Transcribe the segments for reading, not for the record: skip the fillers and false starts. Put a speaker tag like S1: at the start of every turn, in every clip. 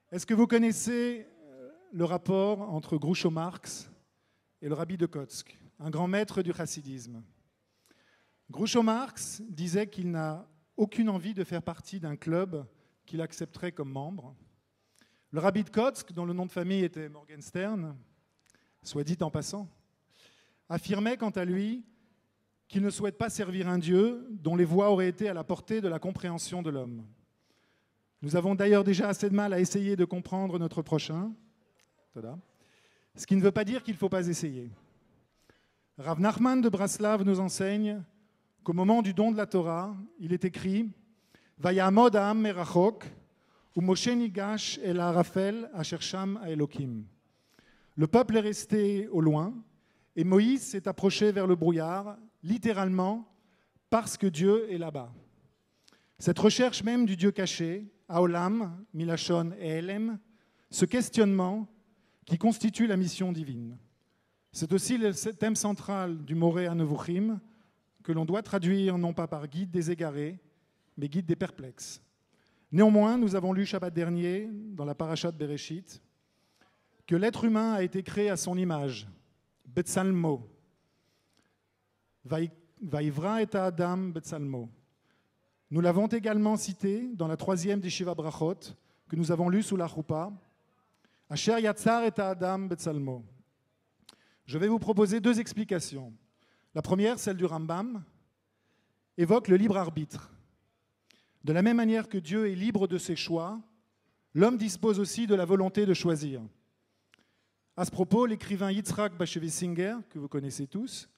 S1: Est-ce que vous connaissez le rapport entre Groucho Marx et le rabbi de Kotsk, un grand maître du chassidisme? Groucho Marx disait qu'il n'a aucune envie de faire partie d'un club qu'il accepterait comme membre. Le rabbi de Kotsk, dont le nom de famille était Morgenstern, soit dit en passant, affirmait quant à lui qu'il ne souhaite pas servir un Dieu dont les voies auraient été à la portée de la compréhension de l'homme. Nous avons d'ailleurs déjà assez de mal à essayer de comprendre notre prochain, ce qui ne veut pas dire qu'il ne faut pas essayer. Rav Nachman de Braslav nous enseigne qu'au moment du don de la Torah, il est écrit « Vayamod ha'am merachok, u'Moshe nigash el ha'arafel asher sham ha'elokim » Le peuple est resté au loin et Moïse s'est approché vers le brouillard, littéralement parce que Dieu est là-bas. Cette recherche même du Dieu caché, Haolam, Milachon et Elem, ce questionnement qui constitue la mission divine. C'est aussi le thème central du Moreh HaNevuchim, que l'on doit traduire non pas par guide des égarés, mais guide des perplexes. Néanmoins, nous avons lu Shabbat dernier, dans la parasha de Bereshit, que l'être humain a été créé à son image, Betsalmo, Vaivra et Adam Betsalmo. Nous l'avons également cité dans la 3e des Shiva Brachot, que nous avons lu sous la Choupa, Asher Yatzar et Adam Betsalmo. Je vais vous proposer 2 explications. La première, celle du Rambam, évoque le libre arbitre. De la même manière que Dieu est libre de ses choix, l'homme dispose aussi de la volonté de choisir. À ce propos, l'écrivain Yitzhak Bashevis Singer, que vous connaissez tous,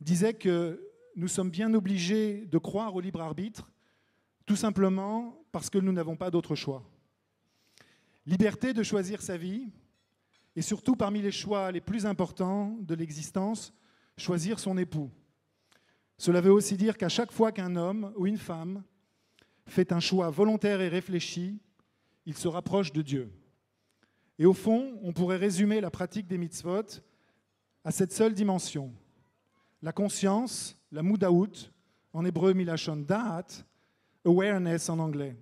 S1: disait que nous sommes bien obligés de croire au libre arbitre, tout simplement parce que nous n'avons pas d'autre choix. Liberté de choisir sa vie, et surtout parmi les choix les plus importants de l'existence, choisir son époux. Cela veut aussi dire qu'à chaque fois qu'un homme ou une femme fait un choix volontaire et réfléchi, il se rapproche de Dieu. Et au fond, on pourrait résumer la pratique des mitzvot à cette seule dimension. La conscience, la mudaout, en hébreu milachon da'at, awareness en anglais.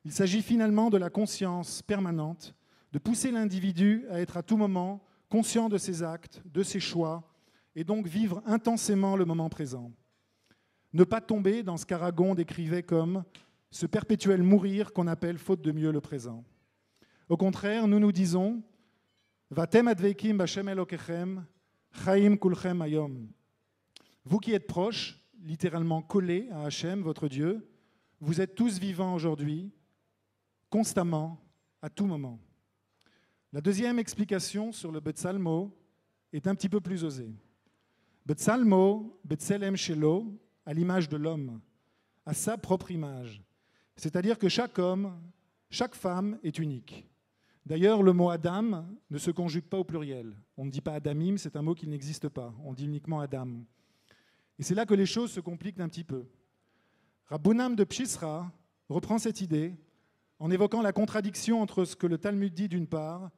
S1: Il s'agit finalement de la conscience permanente, de pousser l'individu à être à tout moment conscient de ses actes, de ses choix, et donc vivre intensément le moment présent. Ne pas tomber dans ce qu'Aragon décrivait comme ce perpétuel mourir qu'on appelle faute de mieux le présent. Au contraire, nous nous disons Vatem adveikim b'Hashem Elokechem, chaim kulchem hayom. Vous qui êtes proches, littéralement collés à Hachem, votre Dieu, vous êtes tous vivants aujourd'hui, constamment, à tout moment. La deuxième explication sur le Betsalmo est un petit peu plus osée. Betsalmo, Betselem Shelo, à l'image de l'homme, à sa propre image. C'est-à-dire que chaque homme, chaque femme est unique. D'ailleurs, le mot Adam ne se conjugue pas au pluriel. On ne dit pas Adamim, c'est un mot qui n'existe pas. On dit uniquement Adam. Et c'est là que les choses se compliquent un petit peu. Rabbounam de Pshisra reprend cette idée en évoquant la contradiction entre ce que le Talmud dit d'une part,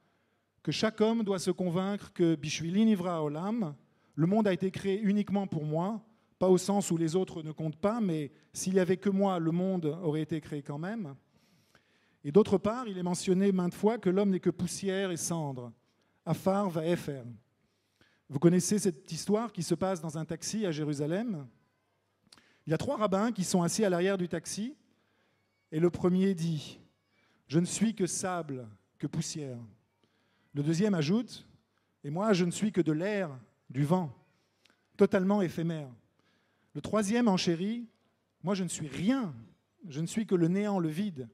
S1: que chaque homme doit se convaincre que Bishvili Nivra Olam, le monde a été créé uniquement pour moi, pas au sens où les autres ne comptent pas, mais s'il n'y avait que moi, le monde aurait été créé quand même. Et d'autre part, il est mentionné maintes fois que l'homme n'est que poussière et cendre. Afar va efer. Vous connaissez cette histoire qui se passe dans un taxi à Jérusalem. Il y a 3 rabbins qui sont assis à l'arrière du taxi, et le premier dit « Je ne suis que sable, que poussière ». Le deuxième ajoute « Et moi, je ne suis que de l'air, du vent, totalement éphémère ». Le troisième enchérit « Moi, je ne suis rien, je ne suis que le néant, le vide ».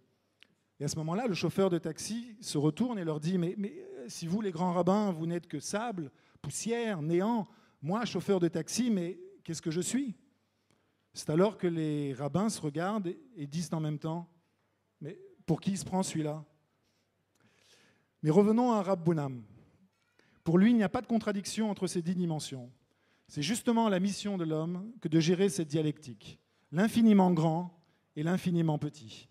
S1: Et à ce moment-là, le chauffeur de taxi se retourne et leur dit « Mais si vous, les grands rabbins, vous n'êtes que sable, poussière, néant, moi, chauffeur de taxi, mais qu'est-ce que je suis ?» C'est alors que les rabbins se regardent et disent en même temps « Mais pour qui il se prend celui-là ?» Mais revenons à Rabbounam. Pour lui, il n'y a pas de contradiction entre ces 10 dimensions. C'est justement la mission de l'homme que de gérer cette dialectique, l'infiniment grand et l'infiniment petit.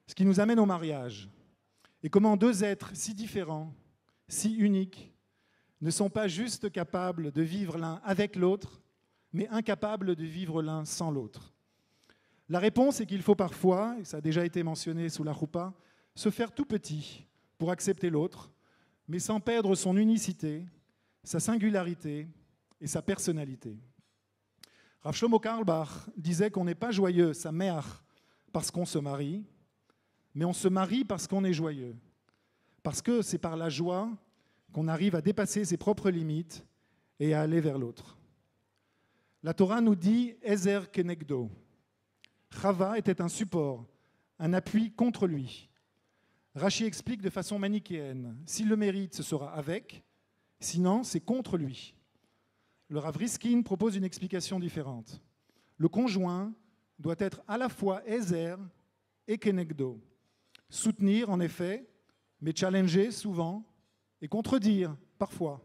S1: Ce qui nous amène au mariage. Et comment 2 êtres si différents, si uniques, ne sont pas juste capables de vivre l'un avec l'autre, mais incapables de vivre l'un sans l'autre. La réponse est qu'il faut parfois, et ça a déjà été mentionné sous la choupa, se faire tout petit pour accepter l'autre, mais sans perdre son unicité, sa singularité et sa personnalité. Rav Shlomo Carlebach disait qu'on n'est pas joyeux, sa mère, parce qu'on se marie, mais on se marie parce qu'on est joyeux. Parce que c'est par la joie qu'on arrive à dépasser ses propres limites et à aller vers l'autre. La Torah nous dit « Ezer kenegdo ». Chava était un support, un appui contre lui. Rashi explique de façon manichéenne. S'il le mérite, ce sera avec, sinon c'est contre lui. Le Rav Riskin propose une explication différente. Le conjoint doit être à la fois Ezer et Kenegdo. Soutenir, en effet, mais challenger souvent et contredire parfois.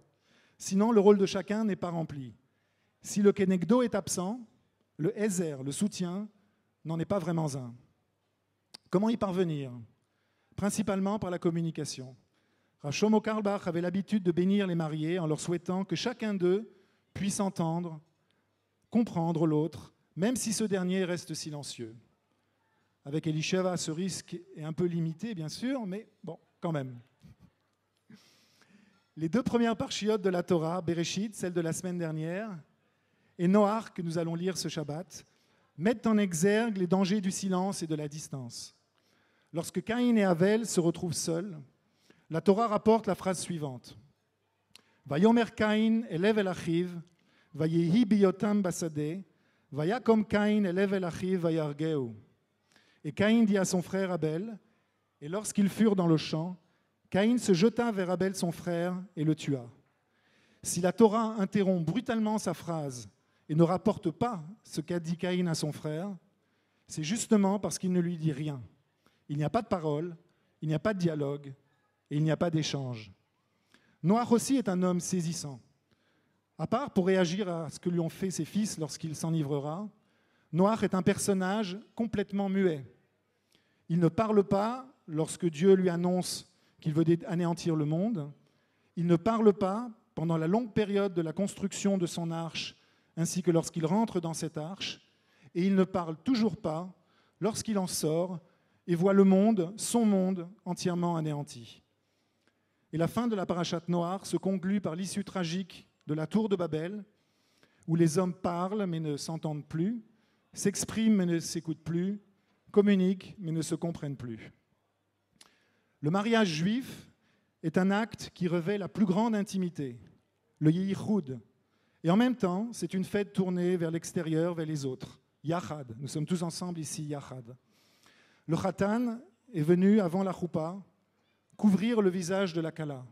S1: Sinon, le rôle de chacun n'est pas rempli. Si le Kenegdo est absent, le Ezer, le soutien, n'en est pas vraiment un. Comment y parvenir ? Principalement par la communication. Rav Shlomo Carlebach avait l'habitude de bénir les mariés en leur souhaitant que chacun d'eux puisse entendre, comprendre l'autre, même si ce dernier reste silencieux. Avec Elisheva, ce risque est un peu limité, bien sûr, mais bon, quand même. Les deux premières parchiotes de la Torah, Bereshit, celle de la semaine dernière, et Noach, que nous allons lire ce Shabbat, mettent en exergue les dangers du silence et de la distance. Lorsque Caïn et Avel se retrouvent seuls, la Torah rapporte la phrase suivante. Vayomer Caïn elev el achiv, vayehi biyotam basade, vayakom Caïn elev el achiv vayargeu. Et Caïn dit à son frère Abel, et lorsqu'ils furent dans le champ, Caïn se jeta vers Abel son frère et le tua. Si la Torah interrompt brutalement sa phrase et ne rapporte pas ce qu'a dit Caïn à son frère, c'est justement parce qu'il ne lui dit rien. Il n'y a pas de parole, il n'y a pas de dialogue et il n'y a pas d'échange. Noach aussi est un homme saisissant. À part pour réagir à ce que lui ont fait ses fils lorsqu'il s'enivrera, Noach est un personnage complètement muet. Il ne parle pas lorsque Dieu lui annonce qu'il veut anéantir le monde. Il ne parle pas pendant la longue période de la construction de son arche, ainsi que lorsqu'il rentre dans cette arche. Et il ne parle toujours pas lorsqu'il en sort et voit le monde, son monde, entièrement anéanti. Et la fin de la parashat Noach se conclut par l'issue tragique de la tour de Babel, où les hommes parlent mais ne s'entendent plus, s'expriment mais ne s'écoutent plus, communiquent mais ne se comprennent plus. Le mariage juif est un acte qui revêt la plus grande intimité, le yichud. Et en même temps, c'est une fête tournée vers l'extérieur, vers les autres. Yachad, nous sommes tous ensemble ici, Yachad. Le khatan est venu avant la choupa couvrir le visage de la kala.